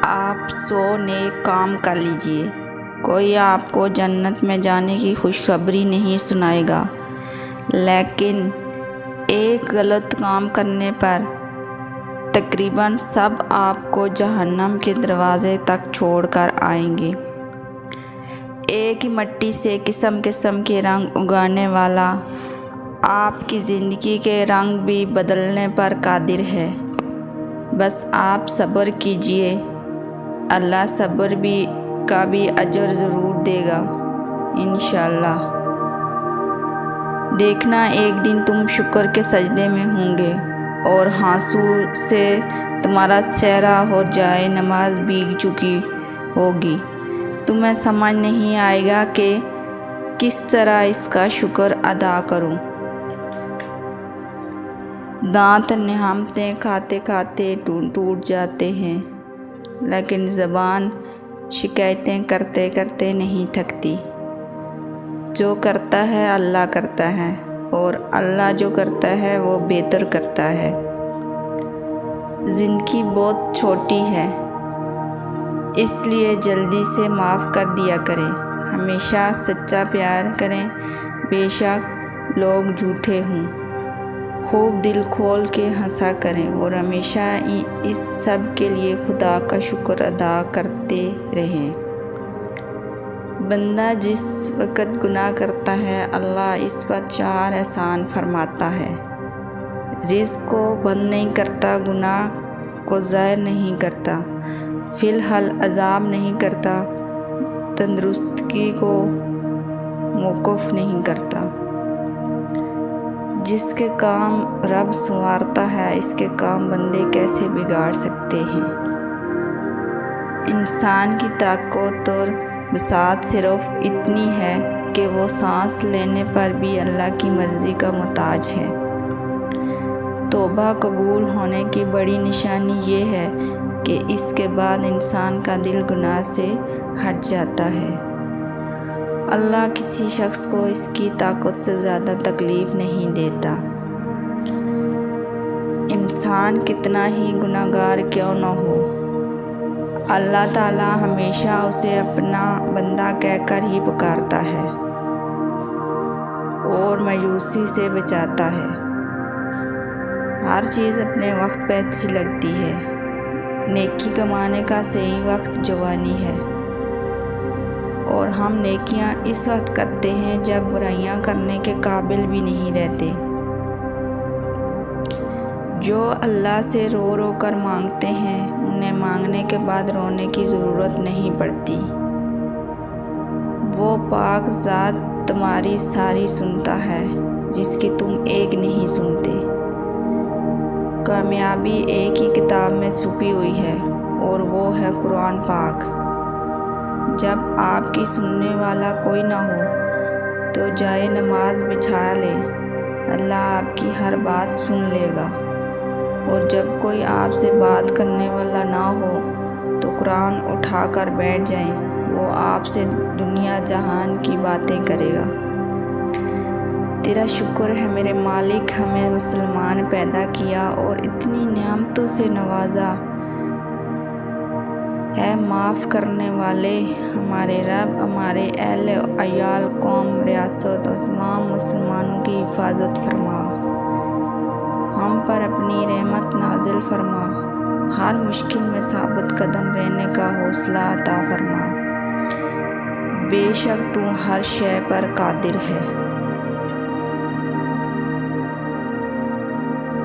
آپ 100 نیک کام کر لیجئے، کوئی آپ کو جنت میں جانے کی خوشخبری نہیں سنائے گا، لیکن ایک غلط کام کرنے پر تقریباً سب آپ کو جہنم کے دروازے تک چھوڑ کر آئیں گے۔ ایک ہی مٹی سے قسم قسم کے رنگ اگانے والا آپ کی زندگی کے رنگ بھی بدلنے پر قادر ہے، بس آپ صبر کیجئے، اللہ صبر کا بھی اجر ضرور دے گا انشاءاللہ۔ دیکھنا ایک دن تم شکر کے سجدے میں ہوں گے اور آنسو سے تمہارا چہرہ اور جائے نماز بھیگ چکی ہوگی، تمہیں سمجھ نہیں آئے گا کہ کس طرح اس کا شکر ادا کروں۔ دانت نعمتیں کھاتے کھاتے ٹوٹ جاتے ہیں، لیکن زبان شکایتیں کرتے کرتے نہیں تھکتی۔ جو کرتا ہے اللہ کرتا ہے، اور اللہ جو کرتا ہے وہ بہتر کرتا ہے۔ زندگی بہت چھوٹی ہے، اس لیے جلدی سے معاف کر دیا کریں، ہمیشہ سچا پیار کریں، بے شک لوگ جھوٹے ہوں، خوب دل کھول کے ہنسا کریں اور ہمیشہ اس سب کے لیے خدا کا شکر ادا کرتے رہیں۔ بندہ جس وقت گناہ کرتا ہے اللہ اس پر 4 احسان فرماتا ہے، رزق کو بند نہیں کرتا، گناہ کو ظاہر نہیں کرتا، فی الحال عذاب نہیں کرتا، تندرستی کو موقوف نہیں کرتا۔ جس کے کام رب سنوارتا ہے اس کے کام بندے کیسے بگاڑ سکتے ہیں۔ انسان کی طاقت اور بساط صرف اتنی ہے کہ وہ سانس لینے پر بھی اللہ کی مرضی کا محتاج ہے۔ توبہ قبول ہونے کی بڑی نشانی یہ ہے کہ اس کے بعد انسان کا دل گناہ سے ہٹ جاتا ہے۔ اللہ کسی شخص کو اس کی طاقت سے زیادہ تکلیف نہیں دیتا۔ انسان کتنا ہی گناہگار کیوں نہ ہو، اللہ تعالیٰ ہمیشہ اسے اپنا بندہ کہہ کر ہی پکارتا ہے اور مایوسی سے بچاتا ہے۔ ہر چیز اپنے وقت پہ اچھی لگتی ہے، نیکی کمانے کا صحیح وقت جوانی ہے، اور ہم نیکیاں اس وقت کرتے ہیں جب برائیاں کرنے کے قابل بھی نہیں رہتے۔ جو اللہ سے رو رو کر مانگتے ہیں انہیں مانگنے کے بعد رونے کی ضرورت نہیں پڑتی۔ وہ پاک ذات تمہاری ساری سنتا ہے جس کی تم ایک نہیں سنتے۔ کامیابی ایک ہی کتاب میں چھپی ہوئی ہے اور وہ ہے قرآن پاک۔ جب آپ کی سننے والا کوئی نہ ہو تو جائے نماز بچھا لیں، اللہ آپ کی ہر بات سن لے گا، اور جب کوئی آپ سے بات کرنے والا نہ ہو تو قرآن اٹھا کر بیٹھ جائیں، وہ آپ سے دنیا جہان کی باتیں کرے گا۔ تیرا شکر ہے میرے مالک، ہمیں مسلمان پیدا کیا اور اتنی نعمتوں سے نوازا، اے معاف کرنے والے ہمارے رب، ہمارے اہل عیال، قوم، ریاست اور تمام مسلمانوں کی حفاظت فرما، ہم پر اپنی رحمت نازل فرما، ہر مشکل میں ثابت قدم رہنے کا حوصلہ عطا فرما، بے شک تو ہر شے پر قادر ہے۔